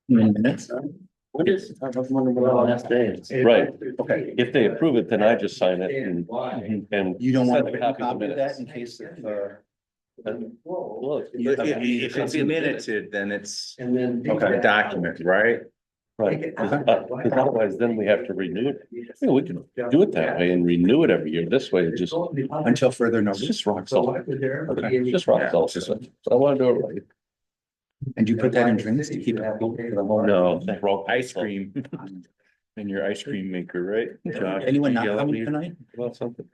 Minutes. What is, I was wondering what the last day is. Right. Okay. If they approve it, then I just sign it and. You don't want send to a copy of the of that minutes. in case of, Well, If it's minuted, then it's And then. a document, right? right, because otherwise then we have to renew it. I mean, we can do it that way and renew it every year. This way, it just, until further it's notice. just rock salt. Okay. It's just rock salt. So I want to do it right. And you put that in drinks to keep it cool for the whole. No, rock Ice cream. In your ice cream maker, right? Josh? Anyone not You yell at coming me tonight? about something.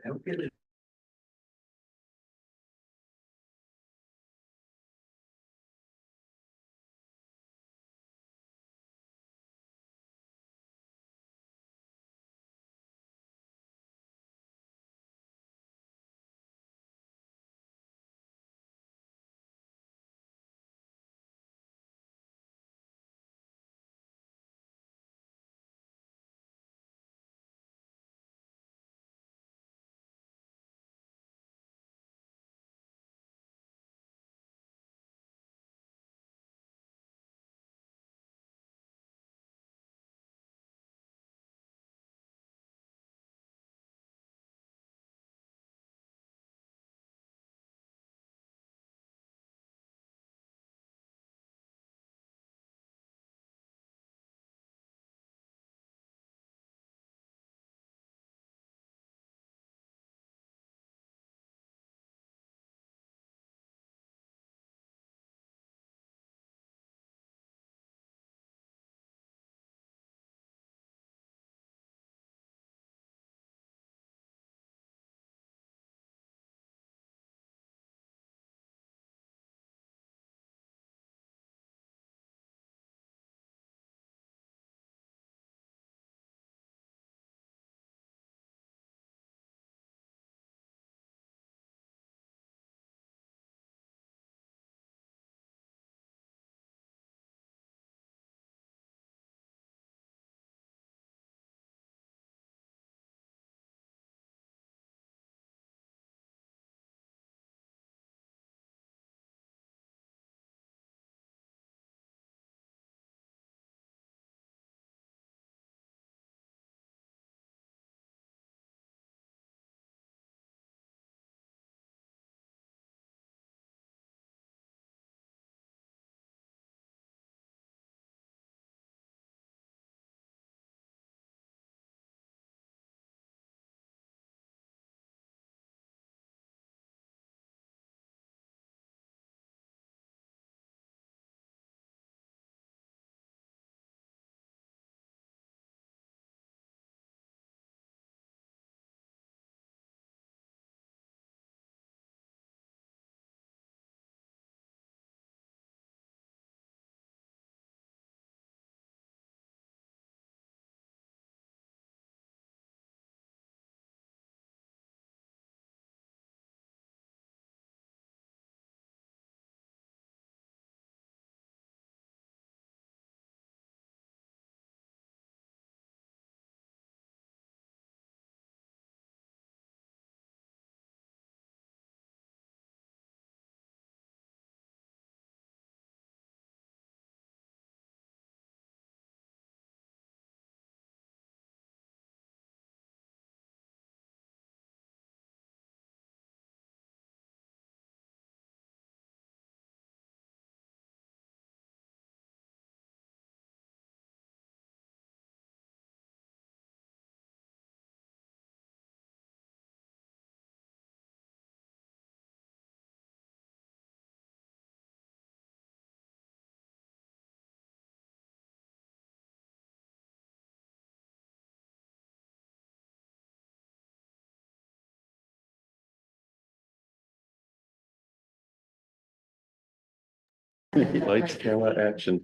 Lights, camera, action.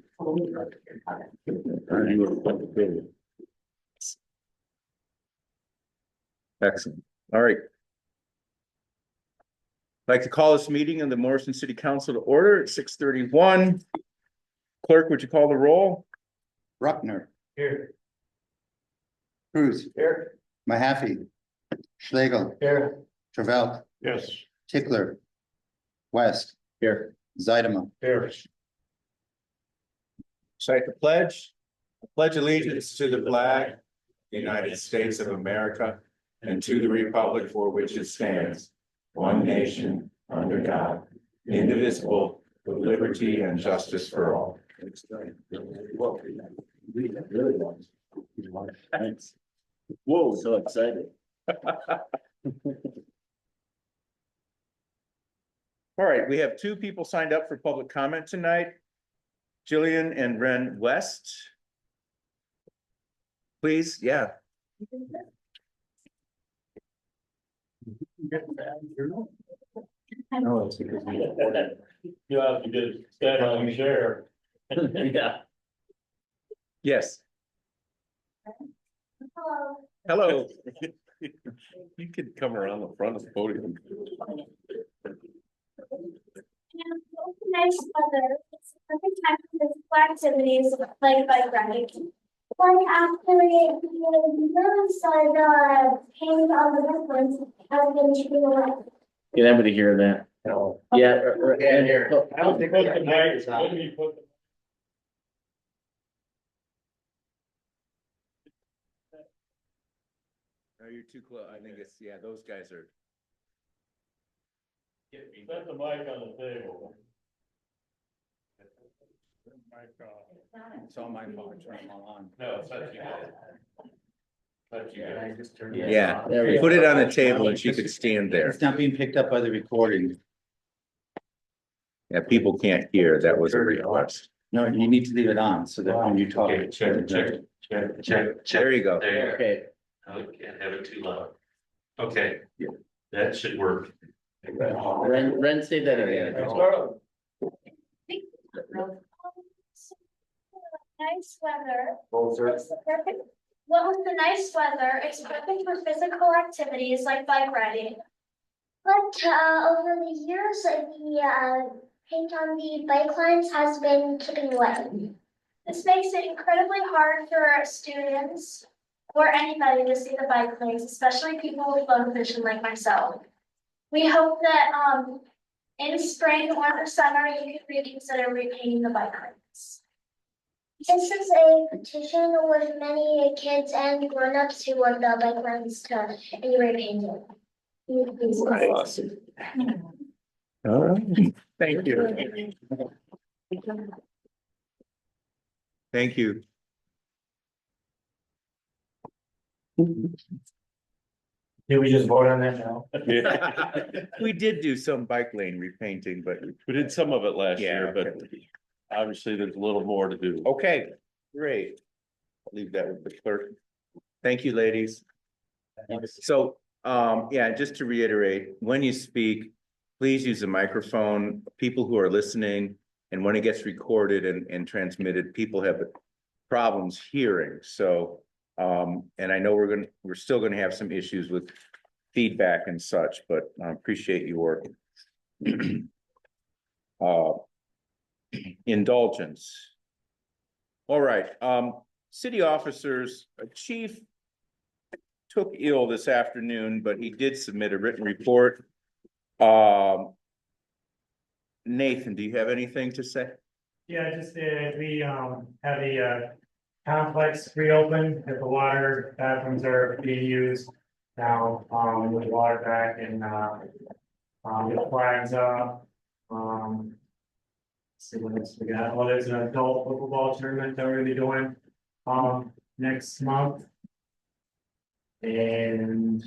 Excellent. All right. I'd like to call this meeting of the Morrison City Council to order at 6:31. Clerk, would you call the roll? Bruckner, Here. Cruz, Here. Mahaffey, Schlegel, Here. Travelt, Yes. Tickler, West, Here. Zeidema. Here. Cite the pledge. I pledge allegiance to the flag, of the United States of America, and to the republic for which it stands, one nation, under God, indivisible, with liberty and justice for all. Thanks. Whoa, so excited. All right, we have two people signed up for public comment tonight. Jillian and Ren West. Please, yeah. No, it's because You have to get stand on the chair. Yeah. yes, hello. You could come around the front of the podium. Nice weather. It's the perfect time for physical activities like bike riding. Like after it was paint on the difference has been chipping away. Get everybody hear that. Yeah. Can't hear. I don't think. No, you're too close. I think it's, yeah, those guys are. Set the mic on the table. It's on my phone, turn them all on. No, it's not you guys. Not you guys. I just turned Yeah, There we go. put it on the table and she could stand there. It's not being picked up by the recording. Yeah, people can't hear. That was a request. No, you need to leave it on so that when you talk. Check. There you go. There. Okay. I can't have it too loud. Okay. That should work. Ren, say that again. Nice weather. It's the perfect. Well, with the nice weather, it's perfect for physical activities like bike riding. But over the years, the paint on the bike lines has been chipping away. This makes it incredibly hard for students or anybody to see the bike lanes, especially people with low vision like myself. We hope that in spring or the summer, you can reconsider repainting the bike lanes. This is a petition with many kids and grown-ups who want the bike lanes to be repainted. Awesome. All right, thank you. Thank you. Did we just vote on that now? We did do some bike lane repainting, but We did some of it last yeah, year, but obviously there's a little more to do. okay, great. I'll leave that with the clerk. Thank you, ladies. So, yeah, just to reiterate, when you speak, please use the microphone. People who are listening, and when it gets recorded and transmitted, people have problems hearing, so. And I know we're still gonna have some issues with feedback and such, but I appreciate your indulgence. All right, city officers, chief took ill this afternoon, but he did submit a written report. Nathan, do you have anything to say? Yeah, just, we, had a, complex reopened, that the water bathrooms are being used now, with water back and, the flags up, let's see what else we got. Well, there's an adult football tournament that we're gonna be doing, next month. And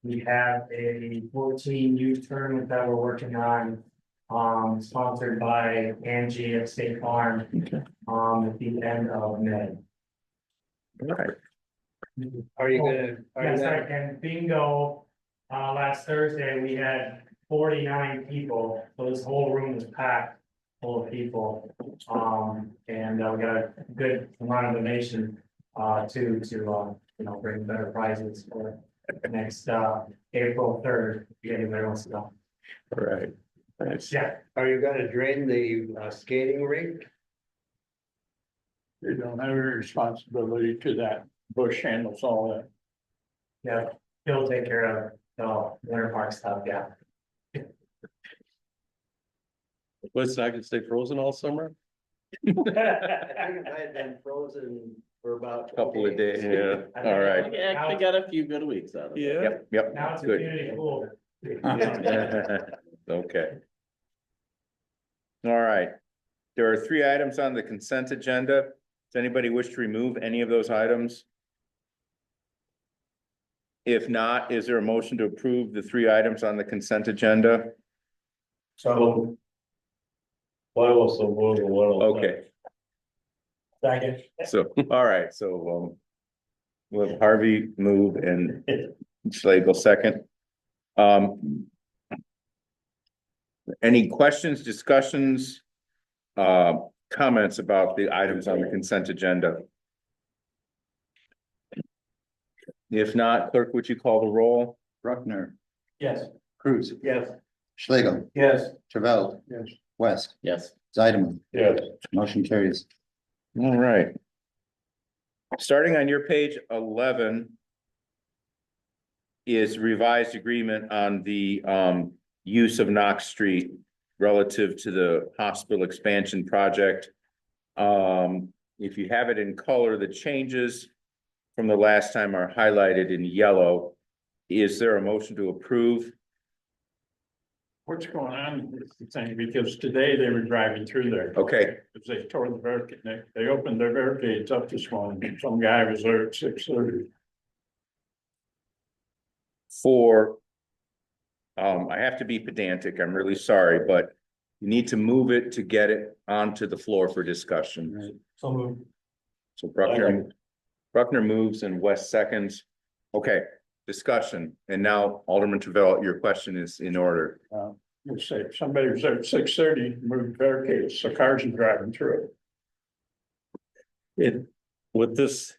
we have a 14 youth tournament that we're working on, sponsored by Angie at State Farm, at the end of May. All right, Are you gonna? Yes, right, and bingo, last Thursday, we had 49 people, so this whole room was packed full of people. And we got a good amount of donation, to bring better prizes for next, April 3rd, if anybody wants to go. all right. Nice. Yeah, Are you gonna drain the skating rink? You don't have any responsibility to that. Bush handles all that. yeah, he'll take care of the winter park stuff, yeah. What's not gonna stay frozen all summer? I think if I had been frozen for about. Couple of days. Yeah. All right. We actually got a few good weeks out of it. Yeah. Yep, Now it's a good. community pool. Okay. All right. There are 3 items on the consent agenda. Does anybody wish to remove any of those items? If not, is there a motion to approve the 3 items on the consent agenda? So. Why was the move and what was that? Okay, Second. so, all right, so, we'll have Harvey move and Schlegel second. Any questions, discussions, comments about the items on the consent agenda? If not, clerk, would you call the roll? Bruckner, Yes. Cruz, Yes. Schlegel, Yes. Travell. Yes. West, Yes. Zeideman, Yes, motion carries. All right. Starting on your page 11 is revised agreement on the use of Knox Street relative to the hospital expansion project. If you have it in color, the changes from the last time are highlighted in yellow. Is there a motion to approve? What's going on with the thing? Because today they were driving through there. Okay, Because they tore the barricade, they opened their barricades up this morning. Some guy was there at 6:30. for I have to be pedantic, I'm really sorry, but you need to move it to get it onto the floor for discussion. So moved. So Bruckner moves and West seconds. Okay, discussion. And now Alderman Travell, your question is in order. Let's say somebody was there at 6:30, moved barricades, so cars are driving through it. It, with this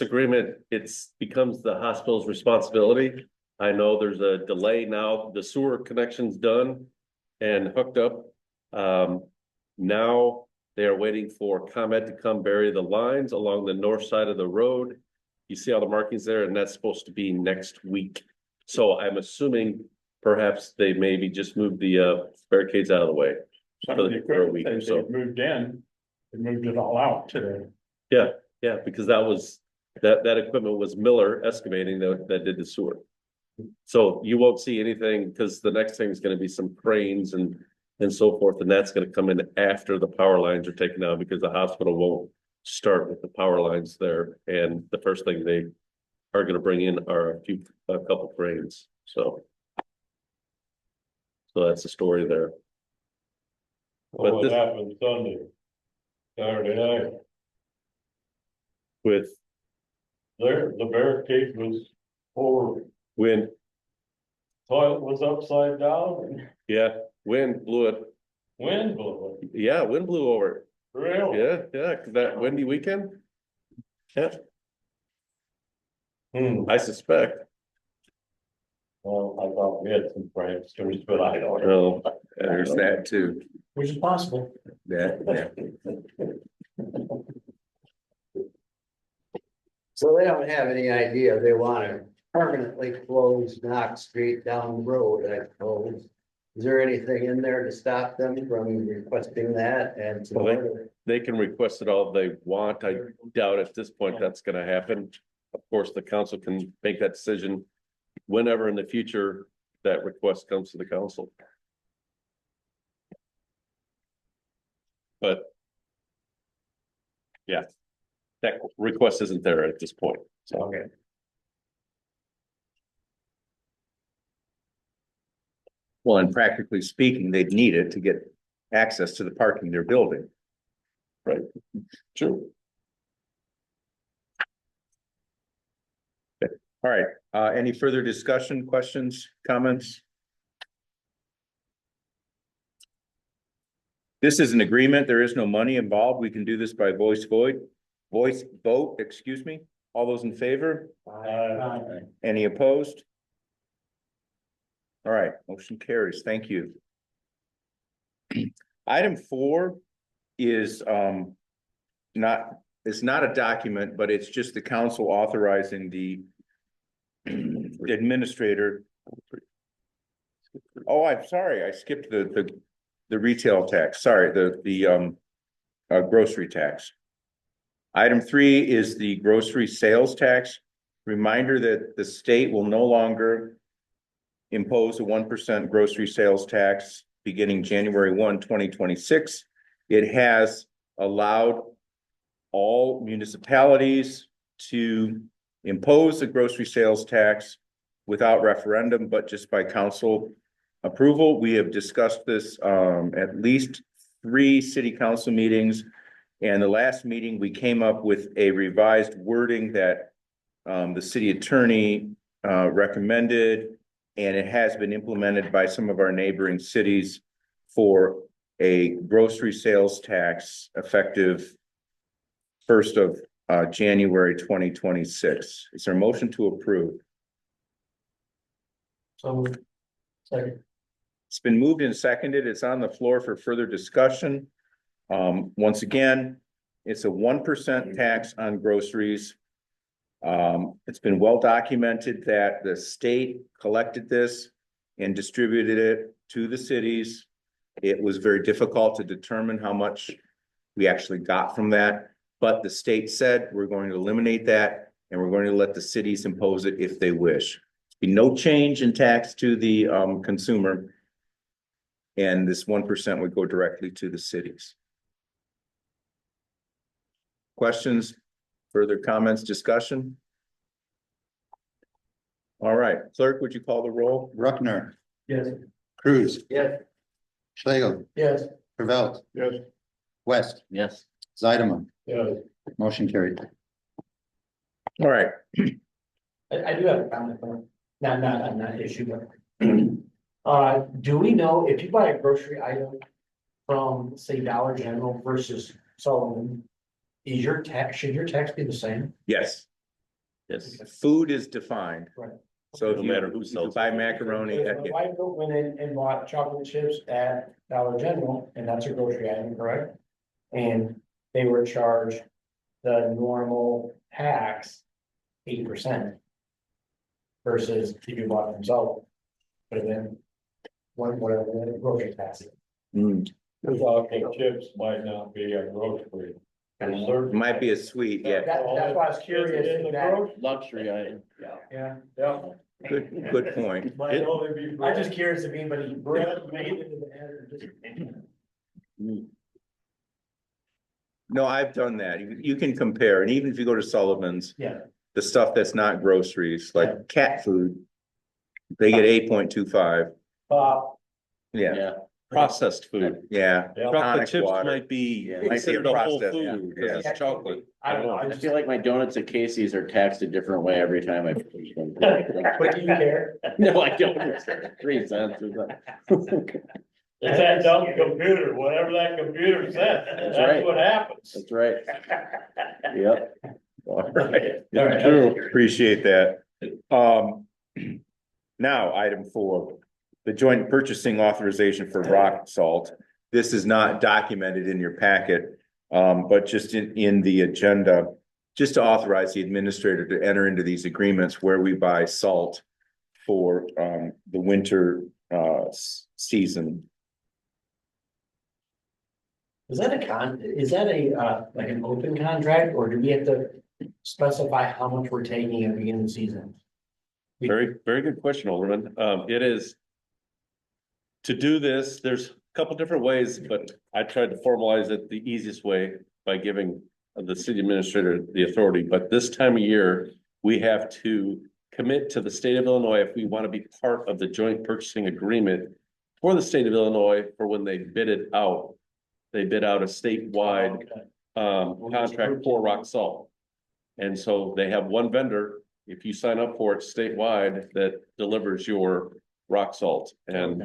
agreement, it's becomes the hospital's responsibility. I know there's a delay now, the sewer connection's done and hooked up. Now they are waiting for ComEd to come bury the lines along the north side of the road. You see all the markings there, and that's supposed to be next week. So I'm assuming perhaps they maybe just moved the barricades out of the way. Some of the For a week equipment or they so. moved in, they moved it all out today. Yeah, because that was, that equipment was Miller Excavating that did the sewer. So you won't see anything, because the next thing is gonna be some cranes and so forth, and that's gonna come in after the power lines are taken out, because the hospital won't start with the power lines there, and the first thing they are gonna bring in are a couple cranes, so. So that's the story there. But what this- happened Sunday? Saturday night, With the barricade was over, wind, toilet was upside down and yeah, wind blew it, wind blew it. yeah, wind blew over it. Really? Yeah, 'cause that windy weekend. Yeah, I suspect. Well, I thought we had some pranksters, but I don't know. No, There's that too. Which is possible. That. So they don't have any idea, they wanna permanently close Knox Street down the road, I suppose. Is there anything in there to stop them from requesting that and? Well, they can request it all they want. I doubt at this point that's gonna happen. Of course, the council can make that decision whenever in the future that request comes to the council. But yeah, that request isn't there at this point, so. Okay. Well, and practically speaking, they'd need it to get access to the parking they're building. True. All right, any further discussion, questions, comments? This is an agreement. There is no money involved. We can do this by voice vote, excuse me. All those in favor? Any opposed? All right, motion carries. Thank you. Item 4 is it's not a document, but it's just the council authorizing the administrator. Oh, I'm sorry, I skipped the the retail tax, sorry, the grocery tax. Item 3 is the grocery sales tax. Reminder that the state will no longer impose a 1% grocery sales tax beginning January 1, 2026. It has allowed all municipalities to impose a grocery sales tax without referendum, but just by council approval. We have discussed this at least 3 city council meetings. And the last meeting, we came up with a revised wording that the city attorney recommended, and it has been implemented by some of our neighboring cities for a grocery sales tax effective 1st of January 2026. Is there a motion to approve? So. Second. It's been moved and seconded. It's on the floor for further discussion. Once again, it's a 1% tax on groceries. It's been well documented that the state collected this and distributed it to the cities. It was very difficult to determine how much we actually got from that, but the state said we're going to eliminate that and we're going to let the cities impose it if they wish. Be no change in tax to the consumer. And this 1% would go directly to the cities. Questions, further comments, discussion? All right, clerk, would you call the roll? Bruckner, Yes. Cruz, Yes. Schlegel, Yes. Pravelt, Yes. West, Yes. Zeideman, Yeah, motion carried. All right, I do have a comment, not on that issue, but. Do we know if you buy a grocery item from, say, Dollar General versus Sullivan, is your tax, should your tax be the same? yes, Yes. food is defined. Right. So if No you matter who if you sells buy it. macaroni, Because my wife went in and bought chocolate chips at Dollar General, and that's a grocery item, correct? And they were charged the normal tax, 8%. Versus if you bought it from Sullivan. But then, whatever the grocery tax is. chocolate chips might not be a grocery. it might be a sweet, yeah, That's why I was curious In the if that, grocery, Luxury item. yeah. yeah. good point. Might only be. I'm just curious if anybody made it into the ad or just. No, I've done that. You can compare, and even if you go to Sullivan's, Yeah. the stuff that's not groceries, like cat food, they get 8.25. Yeah, Processed food. yeah. Yeah. Chocolate Tonic chips water. might be Yeah, might be considered a whole processed, food yeah. because it's chocolate. I don't know, I I just, feel like my donuts at Casey's are taxed a different way every time I purchase them. but do you care? No, I don't. It's 3 cents or something. It's that dumb computer, whatever that computer says, That's that's right. what happens. That's right. Yep. All right. All right. True, appreciate that. Now, item 4, the joint purchasing authorization for rock salt. This is not documented in your packet, but just in the agenda, just to authorize the administrator to enter into these agreements where we buy salt for the winter season. Is that a like an open contract, or do we have to specify how much we're taking at the beginning of the season? Very, very good question, Alderman. It is. To do this, there's a couple different ways, but I tried to formalize it the easiest way by giving the city administrator the authority. But this time of year, we have to commit to the state of Illinois if we want to be part of the joint purchasing agreement for the state of Illinois for when they bid it out. They bid out a statewide contract for rock salt. And so they have one vendor, if you sign up for it statewide, that delivers your rock salt. And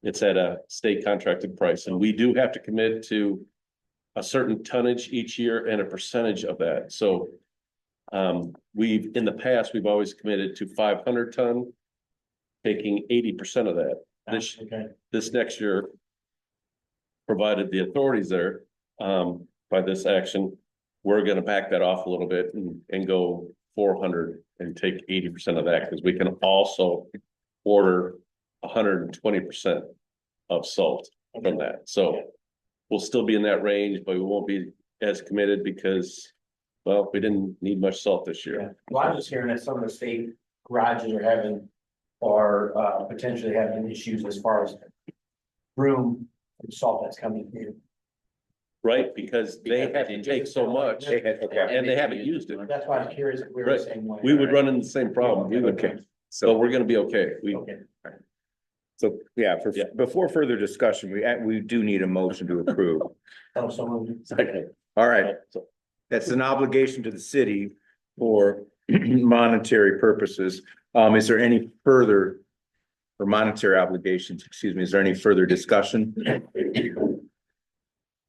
it's at a state contracted price. And we do have to commit to a certain tonnage each year and a percentage of that. So in the past, we've always committed to 500 ton, taking 80% of that. This next year, provided the authorities there by this action, we're going to back that off a little bit and go 400 and take 80% of that, because we can also order 120% of salt from that, so. We'll still be in that range, but we won't be as committed because, well, we didn't need much salt this year. Well, I'm just hearing that some of the state garages are having, or potentially having issues as far as room and salt that's coming in. Right, because they had to take so much and they haven't used it. That's why I'm curious if we were Right. the same way. We would run into the same problem. We would, Okay. so So, we're gonna be okay. We, Okay. so, yeah, Yeah. before further discussion, we do need a motion to approve. Oh, someone. All right, so, that's an obligation to the city for monetary purposes. Is there any further, for monetary obligations, excuse me, is there any further discussion?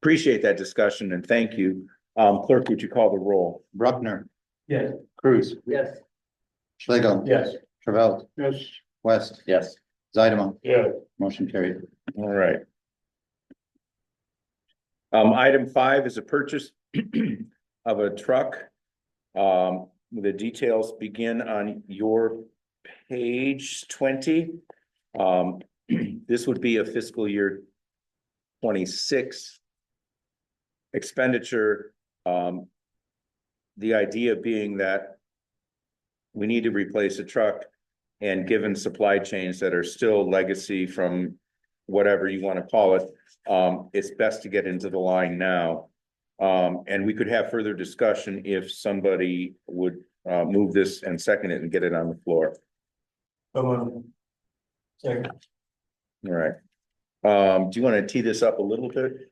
Appreciate that discussion and thank you. Clerk, would you call the roll? Bruckner, Yes. Cruz, Yes, Schlegel, Yes. Travelt, Yes, West, Yes, Zeidema, Yeah, motion carried. All right. Item 5 is a purchase of a truck. The details begin on your page 20. This would be a fiscal year 26 expenditure. The idea being that we need to replace a truck, and given supply chains that are still legacy from whatever you want to call it, it's best to get into the line now. And we could have further discussion if somebody would move this and second it and get it on the floor. Second. All right. Do you want to tee this up a little bit?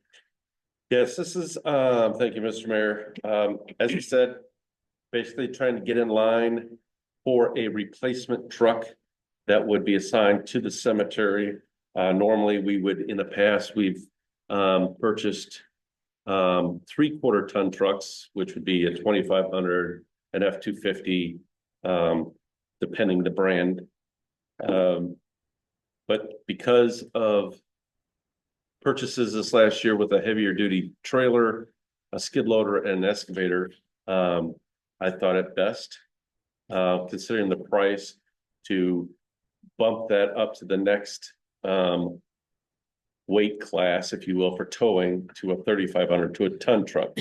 yes, this is, thank you, Mr. Mayor. As you said, basically trying to get in line for a replacement truck that would be assigned to the cemetery. Normally, we would, in the past, we've purchased 3/4 ton trucks, which would be a 2500, an F-250, depending the brand. But because of purchases this last year with a heavier duty trailer, a skid loader and an excavator, I thought it best, considering the price, to bump that up to the next weight class, if you will, for towing to a 3500, to a ton truck.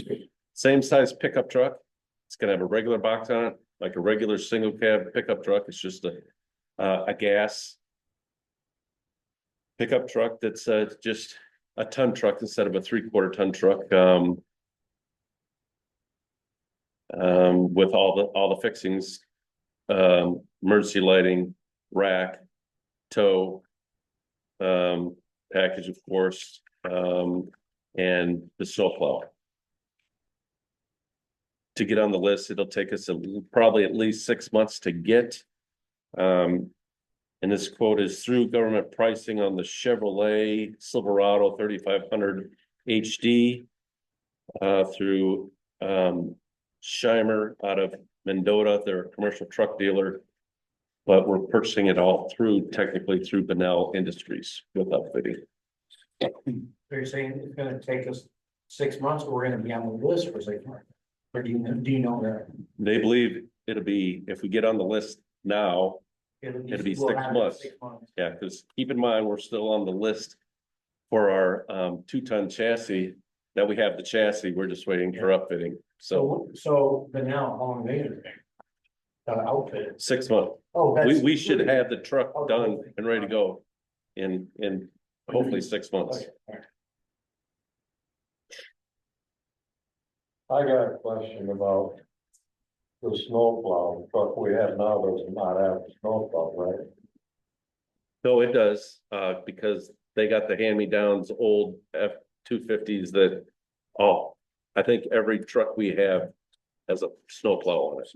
Same size pickup truck. It's gonna have a regular box on it, like a regular single cab pickup truck. It's just a gas pickup truck that's just a ton truck instead of a 3/4 ton truck. With all the fixings, emergency lighting, rack, tow, package, of course, and the snowplow. To get on the list, it'll take us probably at least 6 months to get. And this quote is through government pricing on the Chevrolet Silverado 3500 HD, through Scheimer out of Mendota. They're a commercial truck dealer, but we're purchasing it all technically through Benell Industries with upfitting. So you're saying it's gonna take us 6 months, or we're gonna be on the list for 6 months? Or do you know that? They believe it'll be, if we get on the list now, It'll be we'll 6 have it in months. 6 months. yeah, because keep in mind, we're still on the list for our 2-ton chassis, that we have the chassis, we're just waiting for upfitting. So So, but now, how long they gonna take? Outfit. 6 months. Oh, that's. We should have the truck Oh, done okay. and ready to go in hopefully 6 months. Okay, all right. I got a question about the snowplow truck we have now does not have a snowplow, right? No, it does, because they got the hand-me-downs, old F-250s that, I think every truck we have has a snowplow on it.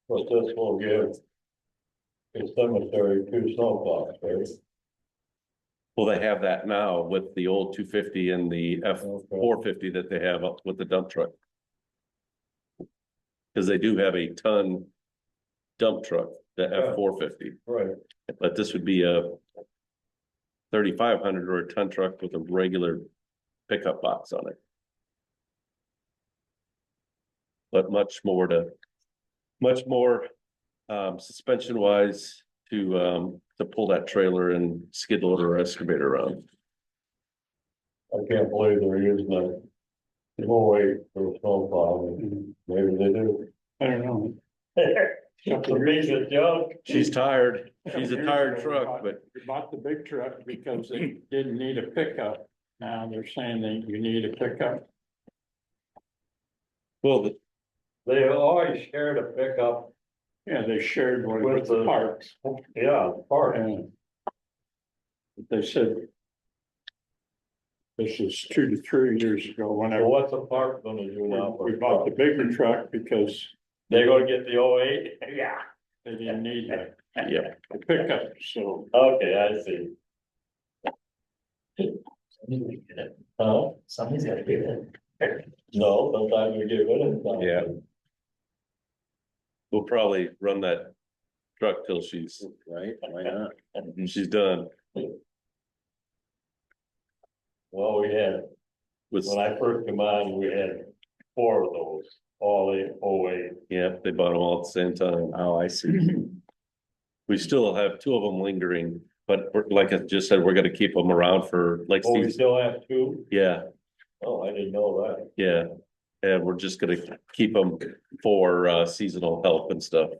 But this will give the cemetery 2 snowplows, right? Well, they have that now with the old 250 and the F-450 that they have up with the dump truck. Because they do have a ton dump truck, the F-450, Right. but this would be a 3500 or a ton truck with a regular pickup box on it. But much more suspension wise to pull that trailer and skid loader or excavator around. I can't believe they're using that. Go wait for a snowplow, maybe they do. I don't know. It's a piece of junk. She's tired. She's a tired truck, but We bought the big truck because they didn't need a pickup. Now they're saying that you need a pickup. well, They always shared a pickup. Yeah, they shared one With with the the- parks. Yeah, part. And they said this is 2 to 3 years ago, So whenever what's the park gonna do now? we bought the bigger truck because They're gonna get the 08? Yeah. they didn't need a yeah, pickup, so. Okay, I see. Huh? Somebody's gotta do that. No, sometimes we get rid of them. Yeah. we'll probably run that truck till she's Why not? done Well, we had, with, when I first came on, we had 4 of those, all 08. yeah, they bought them all at the same time. Oh, I see. We still have 2 of them lingering, but like I just said, we're gonna keep them around for like Oh, we Steve. still have 2? Yeah, Oh, I didn't know that. yeah. And we're just gonna keep them for seasonal help and stuff.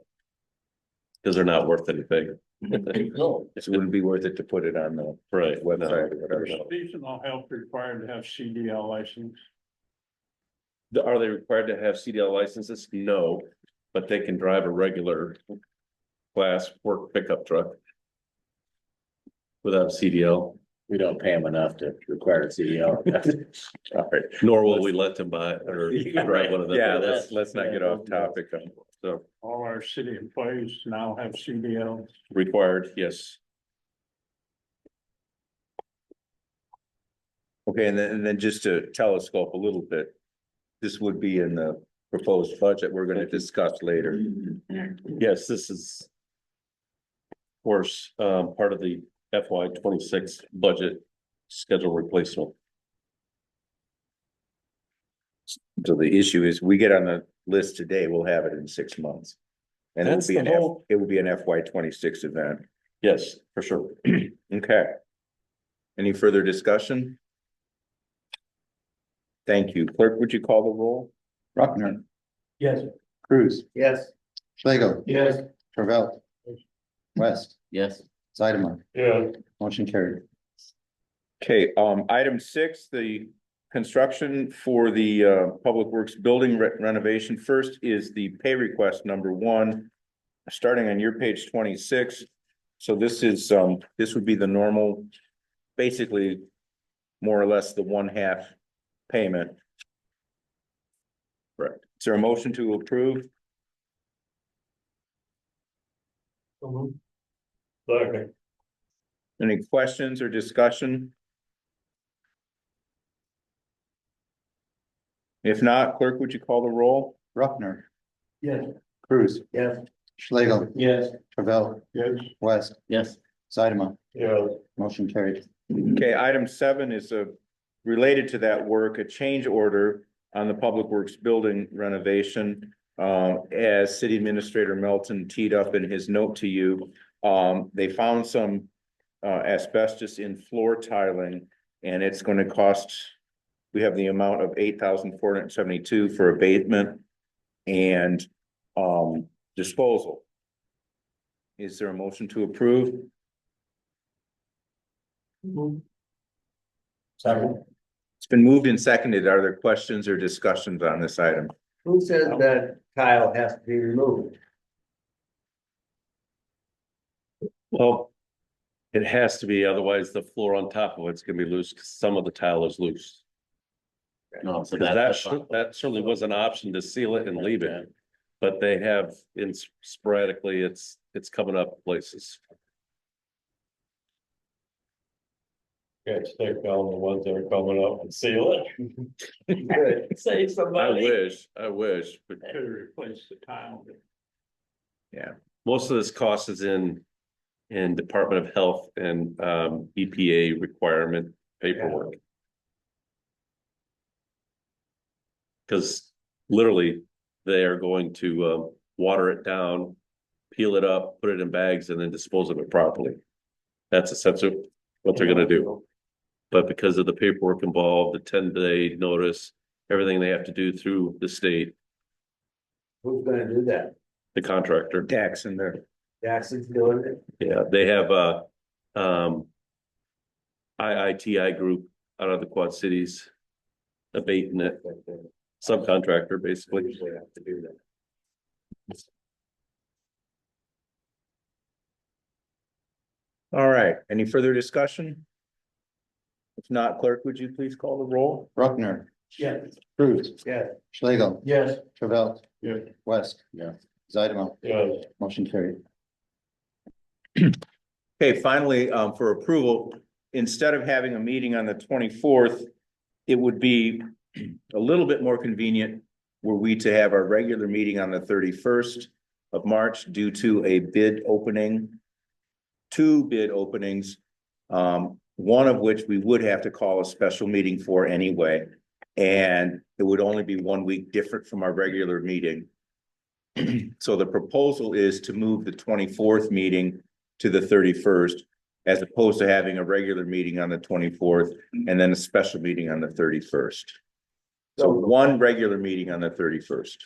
Cause they're not worth anything. No. It wouldn't be worth it to put it on the Right. website or whatever. Is seasonal help required to have CDL license? Are they required to have CDL licenses? No, but they can drive a regular class work pickup truck. Without CDL, We don't pay them enough to require a CDL. All right. nor will we let them buy or drive one of them. Yeah, let's not get off topic. So All our city employees now have CDL. required, yes. Okay, and then just to telescope a little bit, this would be in the proposed budget we're gonna discuss later. Yes, this is. Of course, part of the FY 26 budget schedule replacement. So the issue is, we get on the list today, we'll have it in 6 months. And That's the whole- it will be an FY 26 event. Yes, for sure. Okay. Any further discussion? Thank you. Clerk, would you call the roll? Rockner, Yes. Cruz, Yes. Schlegel, Yes. Travell, West, Yes, Sidemark, Yeah, motion carried. Okay, item 6, the construction for the Public Works building renovation. First is the pay request number 1, starting on your page 26. So this is, this would be the normal, basically, more or less the 1/2 payment. Right. Is there a motion to approve? second. Any questions or discussion? If not, clerk, would you call the roll? Rockner, Yes. Cruz, Yes. Schlegel, Yes. Travell, Yes. West, yes, Sidemark, Yeah, motion carried. Okay, item 7 is related to that work, a change order on the Public Works building renovation. As City Administrator Melton teed up in his note to you, they found some asbestos in floor tiling, and it's gonna cost, we have the amount of $8,472 for abatement and disposal. Is there a motion to approve? Second. It's been moved and seconded. Are there questions or discussions on this item? Who says that tile has to be removed? Well, it has to be, otherwise the floor on top of it's gonna be loose, because some of the tile is loose. no, so That certainly was an option to seal it and leave it, but they have in sporadically, it's coming up places. can't stick down the ones that are coming up and seal it. Save some I money. wish, but To replace the tile. most of this cost is in Department of Health and EPA requirement paperwork. Cause literally, they are going to water it down, peel it up, put it in bags, and then dispose of it properly. That's essentially what they're gonna do. But because of the paperwork involved, the 10-day notice, everything they have to do through the state, Who's gonna do that? the contractor, Tax in there. Jackson's doing it? yeah, they have IITI group out of the Quad Cities abating it, subcontractor, basically. Usually have to do that. All right, any further discussion? If not, clerk, would you please call the roll? Bruckner, Yes. Cruz, Yeah, Schlegel, Yes. Travell. Yeah. West. Yeah. Zeidemar, Yes. motion carried. Okay, finally, for approval, instead of having a meeting on the 24th, it would be a little bit more convenient were we to have our regular meeting on the 31st of March due to a bid opening. 2 bid openings, one of which we would have to call a special meeting for anyway. And it would only be 1 week different from our regular meeting. So the proposal is to move the 24th meeting to the 31st, as opposed to having a regular meeting on the 24th and then a special meeting on the 31st. So 1 regular meeting on the 31st.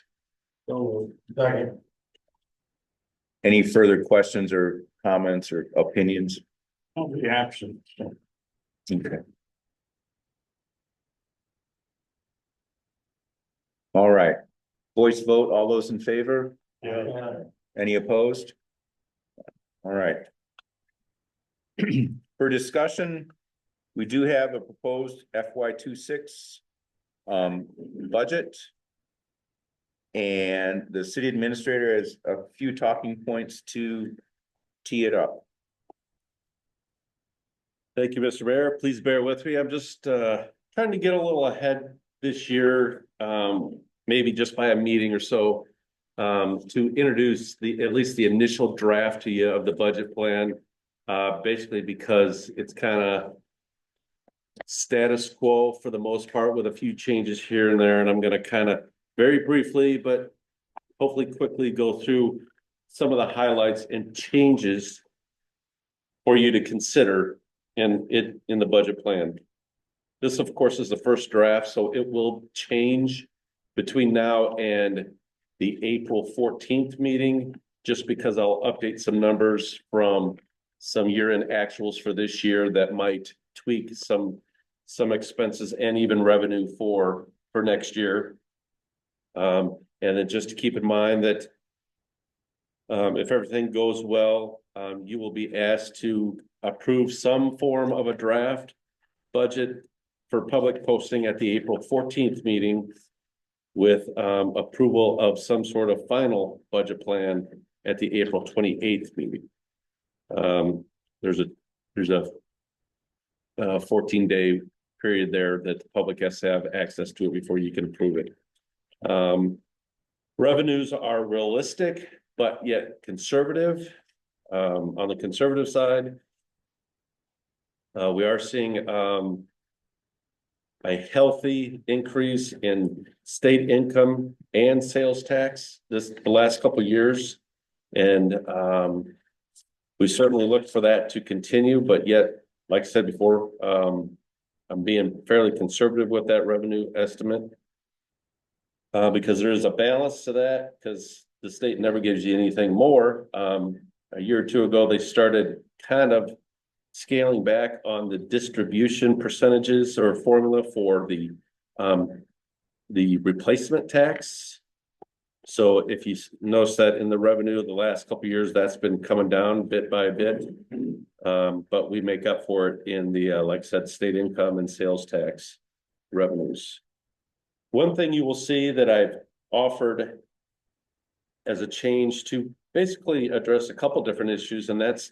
So, second. Any further questions or comments or opinions? I'll be absent. So. Okay. All right, voice vote, all those in favor? Yeah. Any opposed? All right. For discussion, we do have a proposed FY26 budget. And the city administrator has a few talking points to tee it up. Thank you, Mr. Mayor. Please bear with me. I'm just trying to get a little ahead this year, maybe just by a meeting or so, to introduce at least the initial draft to you of the budget plan. Basically because it's kind of status quo for the most part with a few changes here and there. And I'm going to kind of very briefly, but hopefully quickly go through some of the highlights and changes for you to consider in the budget plan. This, of course, is the first draft, so it will change between now and the April 14th meeting, just because I'll update some numbers from some year-end actuals for this year that might tweak some expenses and even revenue for next year. And then just to keep in mind that if everything goes well, you will be asked to approve some form of a draft budget for public posting at the April 14th meeting with approval of some sort of final budget plan at the April 28th meeting. There's a 14-day period there that the public has to have access to it before you can approve it. Revenues are realistic, but yet conservative. On the conservative side, we are seeing a healthy increase in state income and sales tax the last couple of years. And we certainly look for that to continue, but yet, like I said before, I'm being fairly conservative with that revenue estimate. Because there is a balance to that, because the state never gives you anything more. A year or two ago, they started kind of scaling back on the distribution percentages or formula for the replacement tax. So if you notice that in the revenue of the last couple of years, that's been coming down bit by bit. But we make up for it in the, like I said, state income and sales tax revenues. One thing you will see that I've offered as a change to basically address a couple different issues, and that's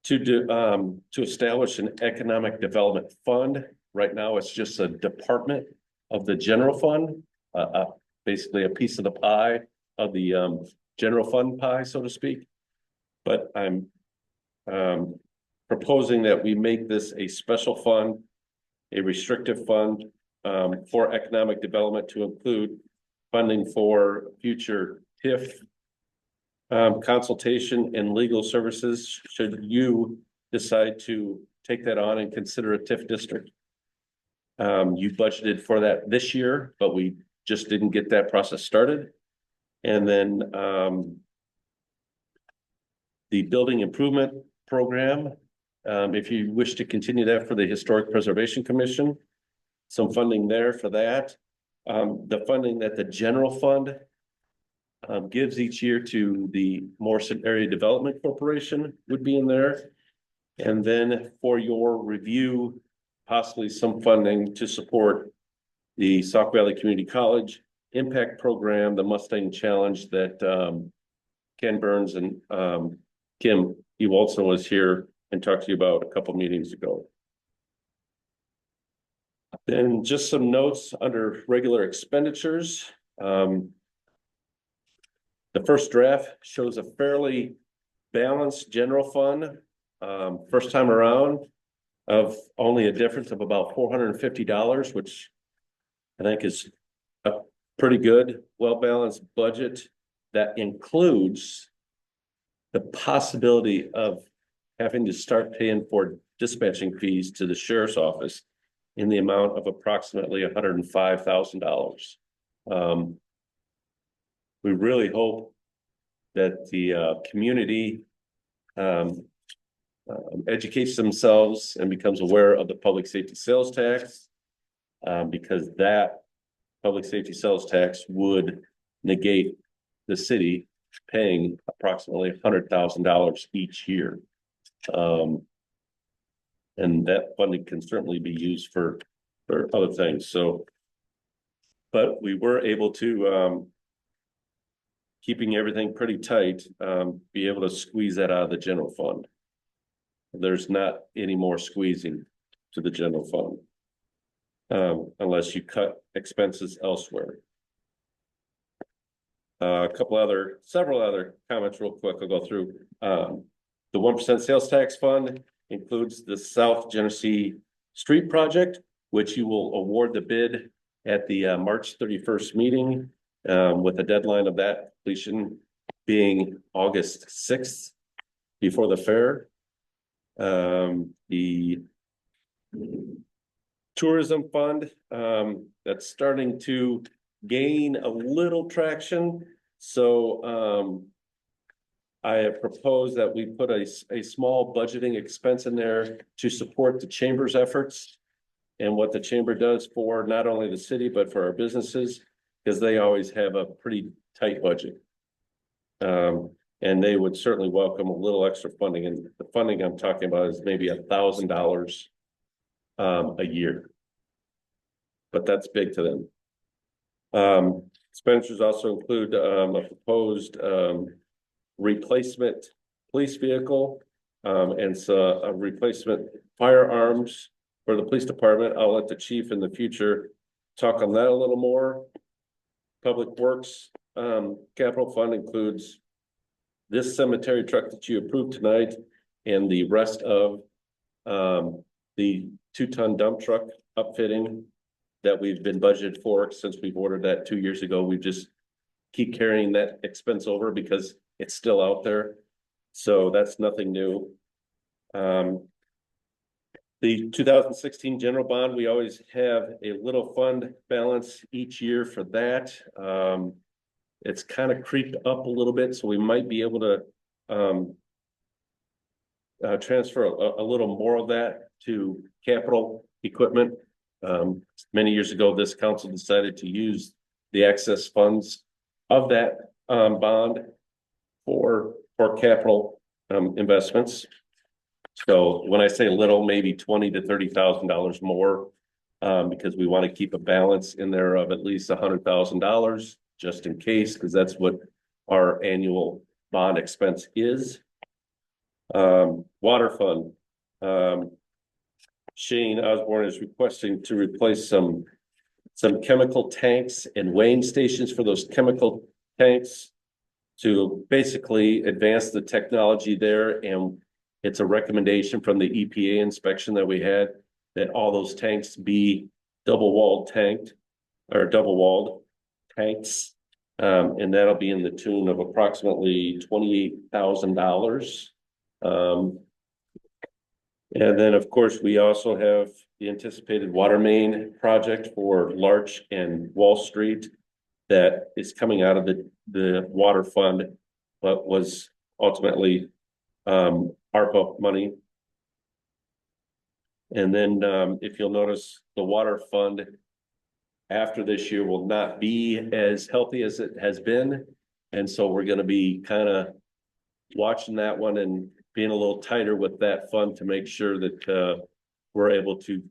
to establish an economic development fund. Right now, it's just a department of the general fund, basically a piece of the pie of the general fund pie, so to speak. But I'm proposing that we make this a special fund, a restrictive fund for economic development, to include funding for future TIF consultation and legal services, should you decide to take that on and consider a TIF district. You budgeted for that this year, but we just didn't get that process started. And then, the building improvement program, if you wish to continue that for the Historic Preservation Commission, some funding there for that. The funding that the general fund gives each year to the Morrison Area Development Corporation would be in there. And then for your review, possibly some funding to support the Sauk Valley Community College Impact Program, the Mustang Challenge that Ken Burns and Kim Ewaldson was here and talked to you about a couple meetings ago. Then just some notes under regular expenditures. The first draft shows a fairly balanced general fund, first time around, of only a difference of about $450, which I think is a pretty good, well-balanced budget that includes the possibility of having to start paying for dispatching fees to the sheriff's office in the amount of approximately $105,000. We really hope that the community educates themselves and becomes aware of the public safety sales tax, because that public safety sales tax would negate the city paying approximately $100,000 each year. And that funding can certainly be used for other things. So, but we were able to, keeping everything pretty tight, be able to squeeze that out of the general fund. There's not any more squeezing to the general fund, unless you cut expenses elsewhere. Several other comments real quick. I'll go through. The 1% sales tax fund includes the South Genesee Street project, which you will award the bid at the March 31st meeting, with the deadline of that completion being August 6th before the fair. The tourism fund, that's starting to gain a little traction. So I have proposed that we put a small budgeting expense in there to support the chamber's efforts and what the chamber does for not only the city, but for our businesses, because they always have a pretty tight budget. And they would certainly welcome a little extra funding. And the funding I'm talking about is maybe $1,000 a year. But that's big to them. Expenditures also include a proposed replacement police vehicle, and so a replacement firearms for the police department. I'll let the chief in the future talk on that a little more. Public Works capital fund includes this cemetery truck that you approved tonight and the rest of the 2-ton dump truck upfitting that we've been budgeted for since we've ordered that 2 years ago. We just keep carrying that expense over because it's still out there. So that's nothing new. The 2016 general bond, we always have a little fund balance each year for that. It's kind of creeped up a little bit, so we might be able to transfer a little more of that to capital equipment. Many years ago, this council decided to use the excess funds of that bond for capital investments. So when I say little, maybe $20,000 to $30,000 more, because we want to keep a balance in there of at least $100,000 just in case, because that's what our annual bond expense is. Water fund. Shane Osborne is requesting to replace some chemical tanks and weighing stations for those chemical tanks to basically advance the technology there. And it's a recommendation from the EPA inspection that we had that all those tanks be double-walled tanks. And that'll be in the tune of approximately $28,000. And then, of course, we also have the anticipated water main project for Larch and Wall Street that is coming out of the water fund, but was ultimately ARPA money. And then if you'll notice, the water fund after this year will not be as healthy as it has been. And so we're going to be kind of watching that one and being a little tighter with that fund to make sure that we're able to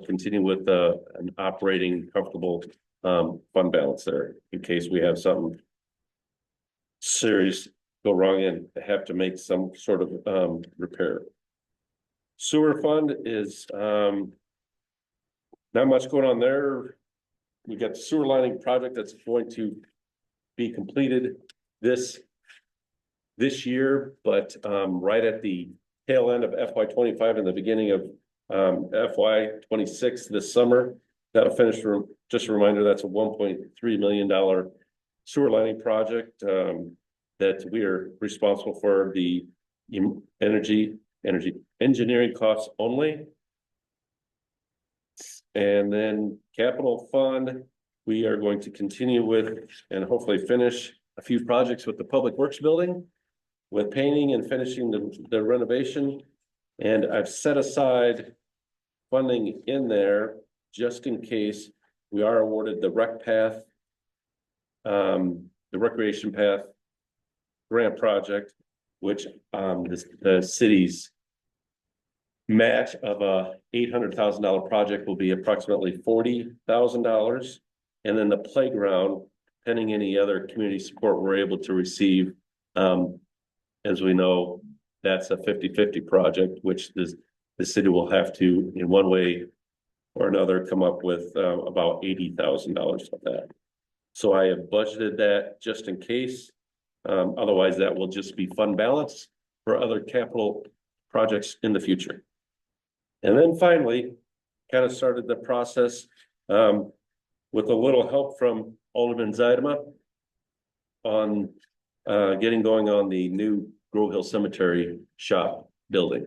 continue with an operating comfortable fund balance there in case we have something serious go wrong and have to make some sort of repair. Sewer fund is not much going on there. We got the sewer lining project that's going to be completed this year, but right at the tail end of FY25 and the beginning of FY26 this summer. That'll finish. Just a reminder, that's a $1.3 million sewer lining project that we are responsible for the energy engineering costs only. And then capital fund, we are going to continue with and hopefully finish a few projects with the Public Works building, with painting and finishing the renovation. And I've set aside funding in there just in case we are awarded the rec path, the recreation path grant project, which the city's match of a $800,000 project will be approximately $40,000. And then the playground, pending any other community support we're able to receive, as we know, that's a 50-50 project, which the city will have to, in one way or another, come up with about $80,000 of that. So I have budgeted that just in case. Otherwise, that will just be fund balance for other capital projects in the future. And then finally, kind of started the process with a little help from Alderman Zeidema on getting going on the new Grove Hill Cemetery shop building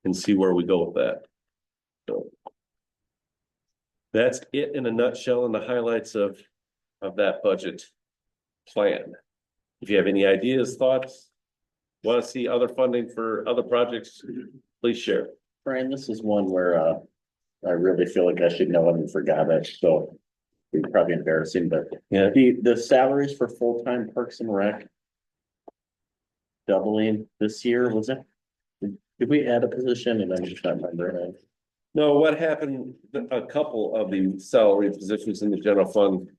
and see where we go with that. So that's it in a nutshell and the highlights of that budget plan. If you have any ideas, thoughts, want to see other funding for other projects, please share. Brian, this is one where I really feel like I should know and forgot it, so it's probably embarrassing, but Yeah. The salaries for full-time Parks and Rec doubling this year, was it? Did we add a position? And I'm just not remembering. No, what happened, a couple of the salary positions in the general fund.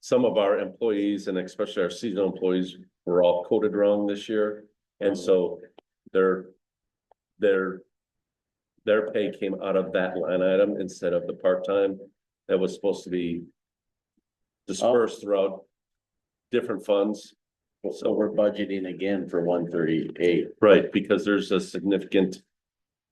Some of our employees and especially our seasonal employees were all coded wrong this year. And so their pay came out of that line item instead of the part-time that was supposed to be dispersed throughout different funds. So we're budgeting again for 138. Right, because there's a significant,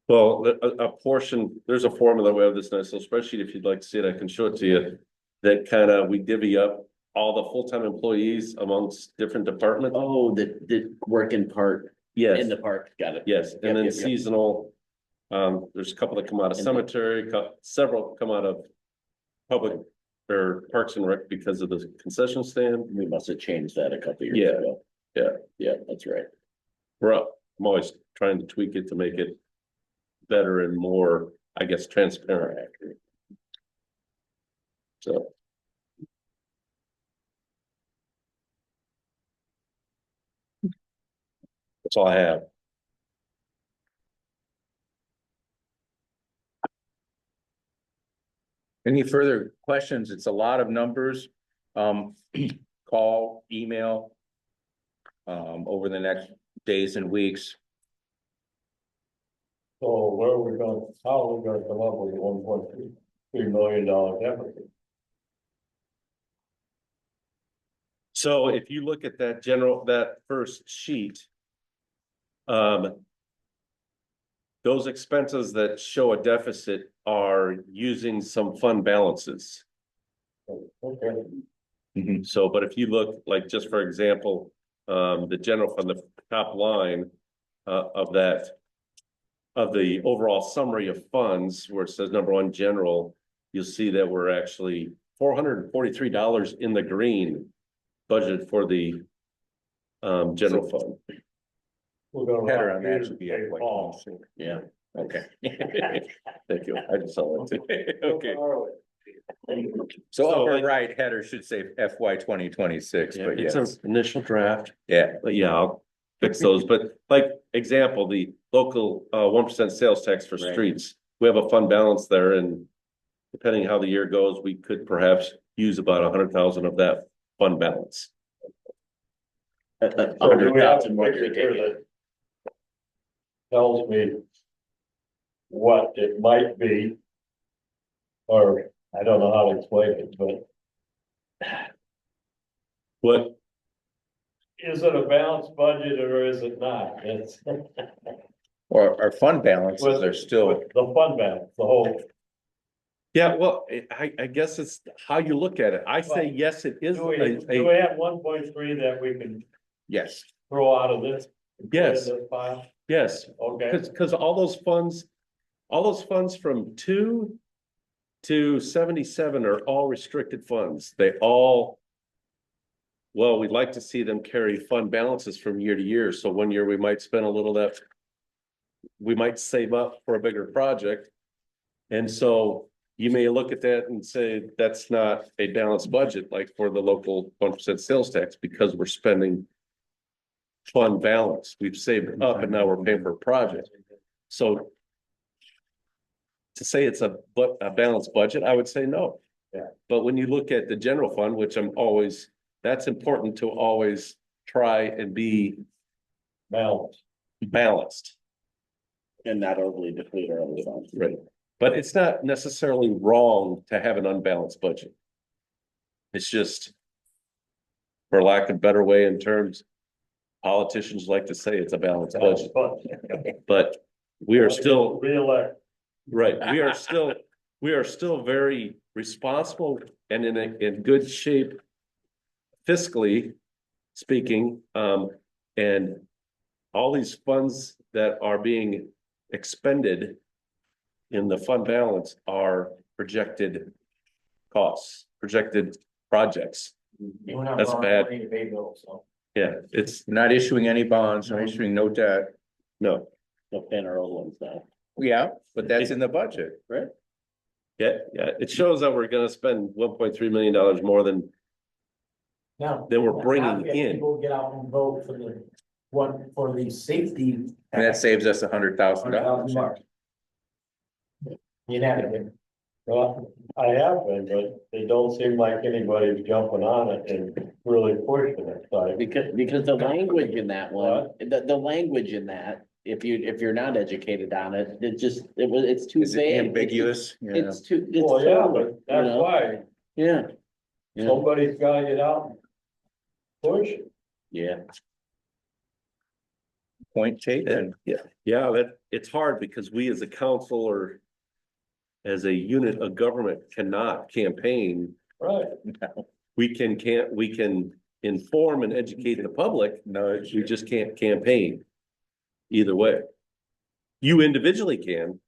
well, a portion, there's a formula, we have this nice little spreadsheet, if you'd like to see it, I can show it to you. That kind of, we divvy up all the full-time employees amongst different departments. Oh, the work in part. Yes. In the park, got it. Yes, and then Yep. seasonal, there's a couple that come out of cemetery, several come out of public or Parks and Rec because of the concession stand. We must have changed that a couple years Yeah. ago. Yeah. Yeah, that's right. We're up. I'm always trying to tweak it to make it better and more, I guess, transparent. So. That's all I have. Any further questions? It's a lot of numbers. Call, email. Over the next days and weeks. So where are we going, how are we gonna come up with a $1.3 million deficit? So if you look at that first sheet. Those expenses that show a deficit are using some fund balances. Okay. So, but if you look, like, just for example, the general fund, the top line of that, of the overall summary of funds, where it says number one, general, you'll see that we're actually $443 in the green budgeted for the general fund. We're gonna. Header on that should be Hey, Paul. Yeah, okay. Thank you. I just saw that too. Okay. So So, upper like- right header should say FY 2026, Yeah, but it's an yes, initial draft, yeah. but yeah, I'll fix those. But like example, the local 1% sales tax for Right. streets, we have a fund balance there, and depending how the year goes, we could perhaps use about 100,000 of that fund balance. So do we have a 100,000 more figure we here take. that tells me what it might be? Or I don't know how to explain it, but What, is it a balanced budget or is it not? It's. Or our fund balances are still, The fund balance, the whole. yeah, well, I guess it's how you look at it. I say, yes, it is Do we a, have 1.3 that we can yes, throw out of this? Yes. This file? yes, Okay, because all those funds from 2 to 77 are all restricted funds. They all, well, we'd like to see them carry fund balances from year to year. So one year we might spend a little that we might save up for a bigger project. And so you may look at that and say, that's not a balanced budget, like for the local 1% sales tax, because we're spending fund balance. We've saved up and now we're paying for a project. So to say it's a balanced budget, I would say no. Yeah. But when you look at the general fund, which that's important to always try and be balance. balanced. And not overly deplete our other funds. Right. But it's not necessarily wrong to have an unbalanced budget. It's just, for lack of a better way in terms, politicians like to say it's a balanced budget, but we are still, Reelect. right, we are still very responsible and in good shape fiscally speaking, and all these funds that are being expended in the fund balance are projected costs, projected projects. We're not That's borrowing bad. money to pay bills, so. Yeah, it's, not issuing any bonds, not issuing no debt. no, No paying our old ones now. Yeah, but that's in the budget. yeah, it shows that we're gonna spend $1.3 million more than, Now. Then we're now bringing we have in. People get out and vote for the, one, for the safety. And that saves us $100,000. $100,000. You have it. Well, I have been, but it don't seem like anybody's jumping on it and really pushing it, like. Because the language in that one, the language in that, if you're not educated on it, it's too Is it vague. ambiguous? Yeah. It's too. it's Well, yeah, so- but you that's know? why Yeah. Yeah, somebody's gotta get out and push it. yeah. Point taken. yeah, that, it's hard because we as a council or as a unit of government cannot campaign. Right. We can inform and educate the public. No, We just can't campaign either way. You individually can,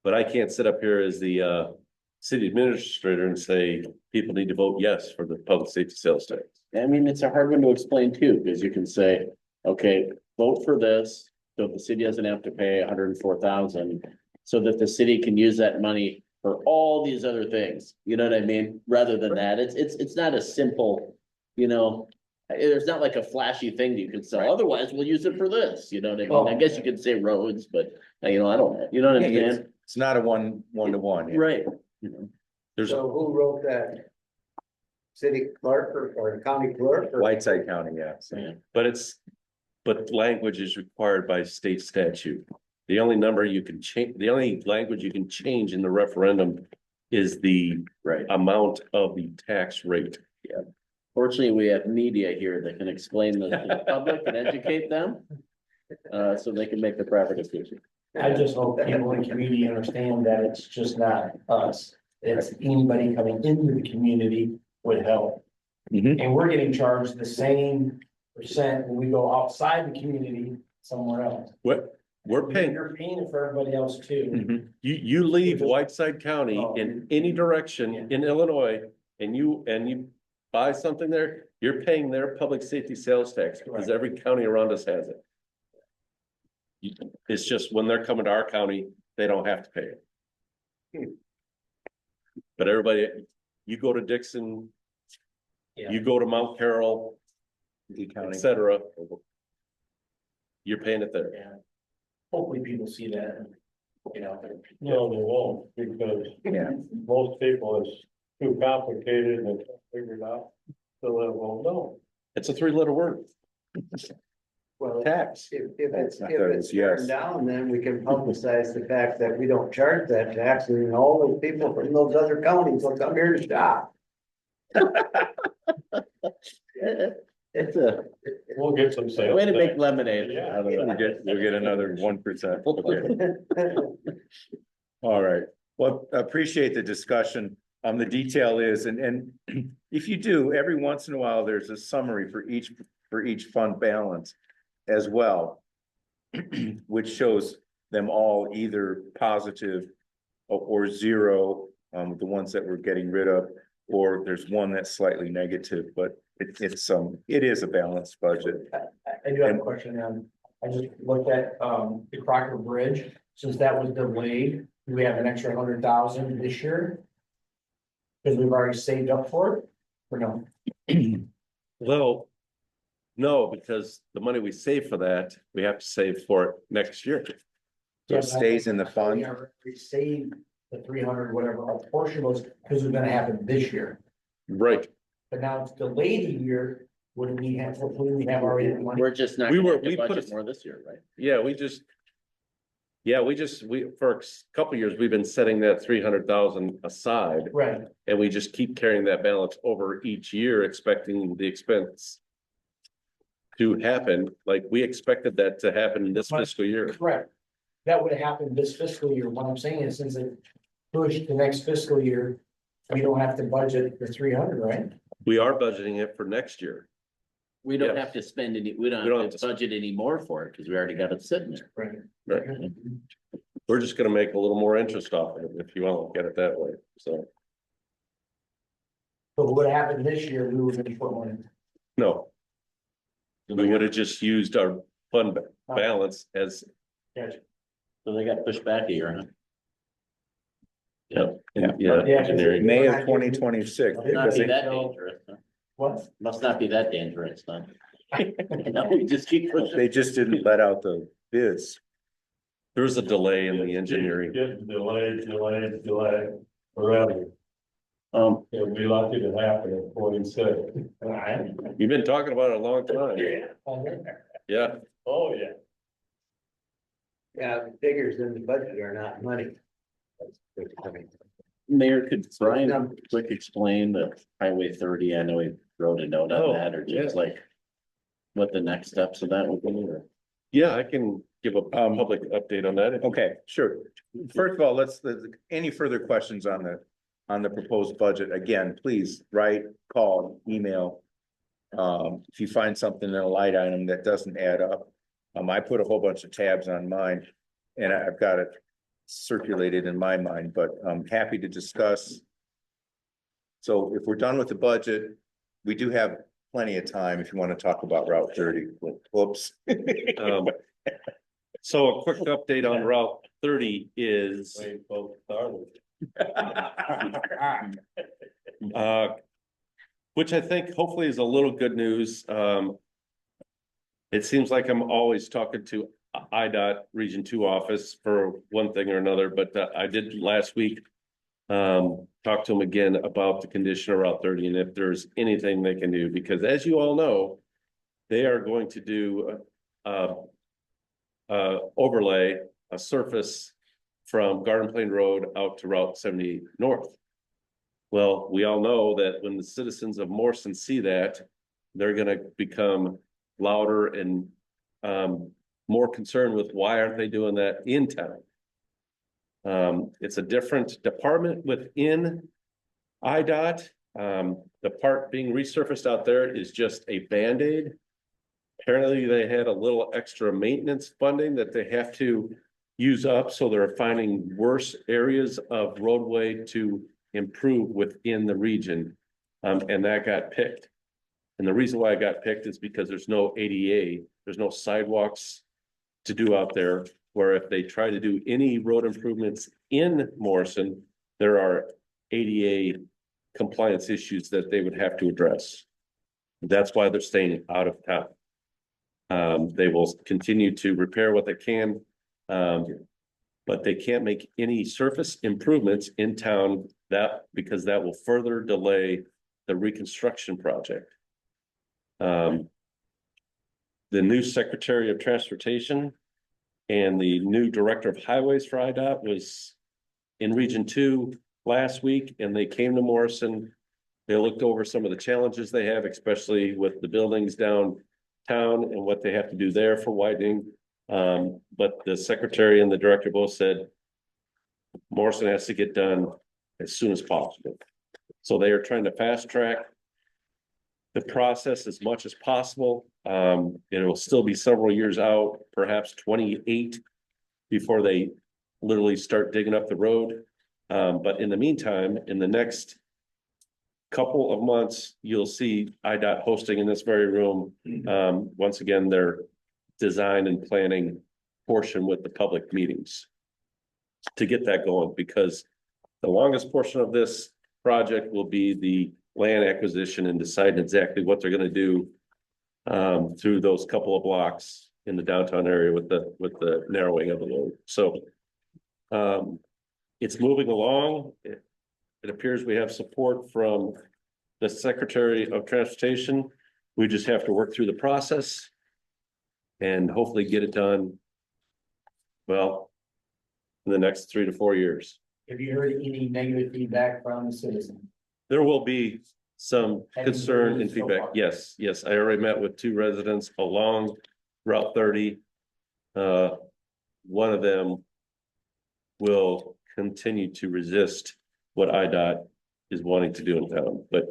but I can't sit up here as the city administrator and say people need to vote yes for the public safety sales tax. I mean, it's a hard one to explain too, because you can say, okay, vote for this, so the city doesn't have to pay 104,000. So that the city can use that money for all these other things, you know what I mean? Rather than that, it's not a simple, you know. There's not like a flashy thing you can sell, otherwise we'll use it for this, you know what I mean? I guess you could say roads, but, you know, I don't know, you know what I'm Yeah, saying? it's not a one-to-one. Yeah. Right. You know. There's, So who wrote that? City clerk or county clerk? or- Whiteside County, yeah. but language is required by state statute. The only number you can change, the only language you can change in the referendum is the Right. amount of the tax rate. Fortunately, we have media here that can explain this to the public and educate them. So they can make the proper decision. I just hope people in the community understand that it's just not us. It's anybody coming into the community would help. Mhm. And we're getting charged the same percent when we go outside the community somewhere else. We're paying, You're paying it for everybody else too. Mhm. you leave Whiteside County in any direction in Illinois and you buy something there, you're paying their public safety sales tax because every county around us has it. It's just when they're coming to our county, they don't have to pay it. But everybody, you go to Dixon, Yeah. you go to Mount Carroll, Lee County. et cetera. You're paying it there. Yeah. Hopefully people see that, and, you know. No, they won't, because Yeah. most people, it's too complicated and they can't figure it out. So they won't know. It's a three-letter word. Well, Tax. if I it's thought it was yes. turned down, then we can publicize the fact that we don't charge that tax, and all those people from those other counties will come here to shop. It's a We'll get some sales. way to make tax. lemonade Yeah. out of We'll it. get another 1%. Okay. All right, well, appreciate the discussion. The detail is, and if you do, every once in a while, there's a summary for each fund balance as well. Which shows them all either positive or zero, the ones that we're getting rid of, or there's one that's slightly negative, but it is a balanced budget. I do have a question, I just looked at, the Crocker Bridge, since that was delayed, do we have an extra 100,000 this year? Because we've already saved up for it, or no? Well, no, because the money we save for that, we have to save for it next year. So it stays in the fund. We saved the 300, whatever, a portion was, because it's gonna happen this year, Right. but now it's delayed a year, what do we have already the money? We're just not We gonna were- have to we put budget a- more this year, right? Yeah, for a couple of years, we've been setting that 300,000 aside. Right, And we just keep carrying that balance over each year, expecting the expense to happen, like we expected that to happen this Right. fiscal year. correct. That would have happened this fiscal year, what I'm saying is, since it pushed to next fiscal year, we don't have to budget for 300, right? We are budgeting it for next year. We don't Yes. have to spend any, we don't don't have have to- to budget any more for it, because we already got it sitting there. Right. Right. We're just gonna make a little more interest off of it, if you want to look at it that way, so, So what happened this year, we were gonna put money. no. We would have just used our fund balance as, Gotcha. So they got pushed back a year, huh? yeah, Yeah. Yeah. engineering. May of 2026. Must not be Because that dangerous, huh? What? Must not be that dangerous, then. No, we just keep pushing. they just didn't let out the bids. There's a delay in the engineering. Getting delayed forever. Um, It'll be lucky to happen in 26. You've been talking about it a long time. Yeah, Oh, yeah. Yeah, figures in the budget are not money. Mayor, could Brian quick explain the Highway 30? I know he wrote a note Oh, on that, or just yeah. like what the next steps of that would be, or? yeah, I can give a public update on that. Okay, sure. First of all, any further questions on the proposed budget? Again, please write, call, email. If you find something in a light item that doesn't add up. I put a whole bunch of tabs on mine and I've got it circulated in my mind, but I'm happy to discuss. So if we're done with the budget, we do have plenty of time if you want to talk about Route 30. Whoops. Um, So a quick update on Route 30 is, Wait, folks started. which I think hopefully is a little good news. It seems like I'm always talking to IDOT Region 2 office for one thing or another, but I did last week talk to them again about the condition of Route 30 and if there's anything they can do, because as you all know, they are going to do overlay a surface from Garden Plain Road out to Route 78 North. Well, we all know that when the citizens of Morrison see that, they're gonna become louder and more concerned with why aren't they doing that in town? It's a different department within IDOT. The part being resurfaced out there is just a Band-Aid. Apparently, they had a little extra maintenance funding that they have to use up, so they're finding worse areas of roadway to improve within the region. And that got picked. And the reason why it got picked is because there's no ADA, there's no sidewalks to do out there, where if they try to do any road improvements in Morrison, there are ADA compliance issues that they would have to address. That's why they're staying out of town. They will continue to repair what they can, but they can't make any surface improvements in town because that will further delay the reconstruction project. The new Secretary of Transportation and the new Director of Highways for IDOT was in Region 2 last week, and they came to Morrison. They looked over some of the challenges they have, especially with the buildings downtown and what they have to do there for widening. But the Secretary and the Director both said Morrison has to get done as soon as possible. So they are trying to fast track the process as much as possible. It will still be several years out, perhaps 28, before they literally start digging up the road. But in the meantime, in the next couple of months, you'll see IDOT hosting in this very room, once again, their design and planning portion with the public meetings to get that going, because the longest portion of this project will be the land acquisition and deciding exactly what they're going to do through those couple of blocks in the downtown area with the narrowing of the road. So it's moving along. It appears we have support from the Secretary of Transportation. We just have to work through the process and hopefully get it done well in the next 3 to 4 years. Have you heard any negative feedback from the citizens? There will be some Have you concern heard and so feedback. far? Yes, I already met with 2 residents along Route 30. One of them will continue to resist what IDOT is wanting to do in town, but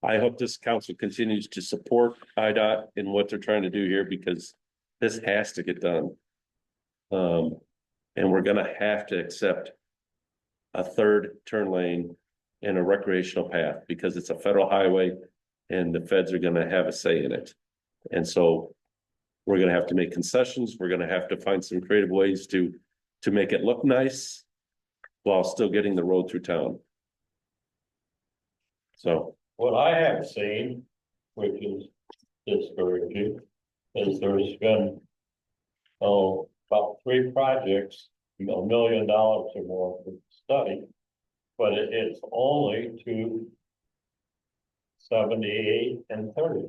I hope this council continues to support IDOT in what they're trying to do here, because this has to get done. And we're gonna have to accept a 3rd turn lane and a recreational path, because it's a federal highway and the feds are gonna have a say in it. And so we're gonna have to make concessions. We're gonna have to find some creative ways to make it look nice while still getting the road through town. So What I have seen, which is discouraging, is there's been, about 3 projects, $1 million or more for study, but it's only to 78 and 30.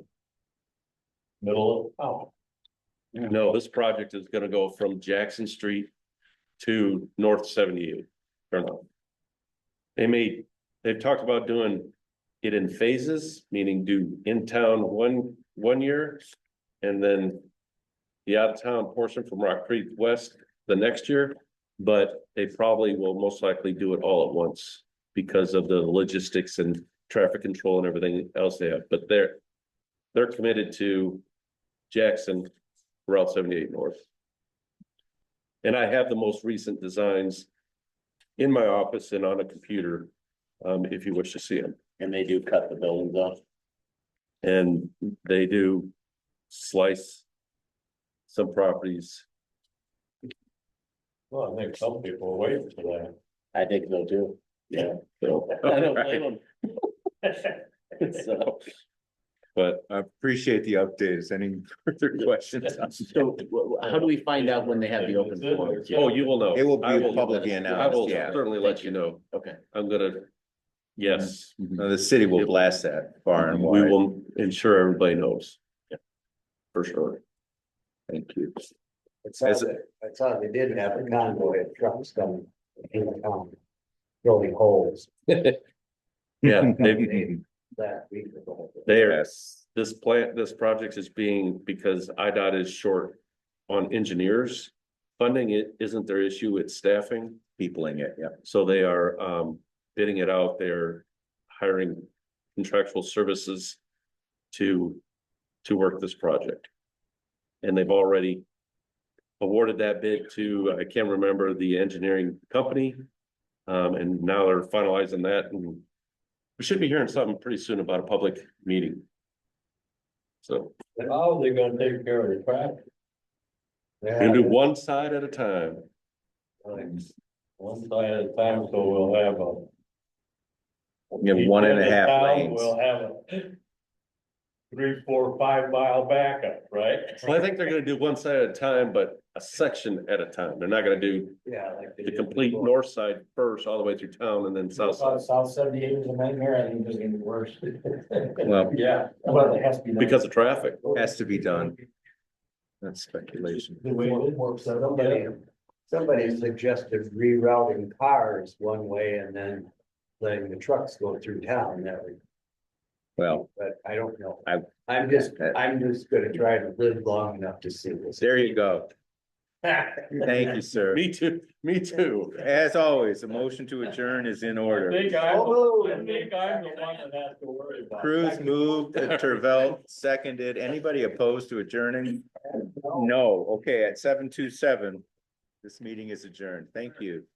Middle of town. no, this project is gonna go from Jackson Street to North 78. Or no. They've talked about doing it in phases, meaning do in town one year, and then the out of town portion from Rock Creek West the next year. But they probably will most likely do it all at once because of the logistics and traffic control and everything else they have. But they're committed to Jackson, Route 78 North. And I have the most recent designs in my office and on a computer, if you wish to see them. And they do cut the buildings off. And they do slice some properties. Well, I think some people are waiting for that. I think so too. Yeah. So, I don't blame them. So, but I appreciate the updates. Any further questions? so how do we find out when they have the open forum? oh, you will know. It will I be publicly I announced, will yeah. certainly let you know. Okay. I'm gonna, yes, The city will blast that far and we wide. will ensure everybody knows. For sure. Thank you. I saw they did have a convoy of trucks coming in the town, drilling holes Yeah, that week. ago. this project is being, because IDOT is short on engineers. funding it isn't their issue, it's staffing. Peopling it, yeah. So they are bidding it out, they're hiring contractual services to work this project. And they've already awarded that bid to, I can't remember the engineering company. And now they're finalizing that, and we should be hearing something pretty soon about a public meeting. So How are they gonna take care of the traffic? we're gonna do one side at a time. One side at a time, so we'll have a. You have 1.5 Town, lanes. We'll have a 3, 4, 5 mile backup, right? Well, I think they're gonna do one side at a time, but a section at a time. They're not gonna do Yeah, like. the complete north side first, all the way through town, and then south side. South 78 is a nightmare, I think it's gonna be worse. Well, Yeah. But it has to be. done. Because of traffic. has to be done. That's speculation. The way it works, Somebody suggested rerouting cars one way and then letting the trucks go through town that way, Well, but I don't know. I- I'm just gonna try to live long enough to see this. there you go. Thank you, sir. Me too, me too. As always, a motion to adjourn is in I order. think I'm the one that has to worry about. it. Cruz moved, Tervel seconded. Anybody opposed to adjourning? No. Okay, at 7:27, this meeting is adjourned. Thank you.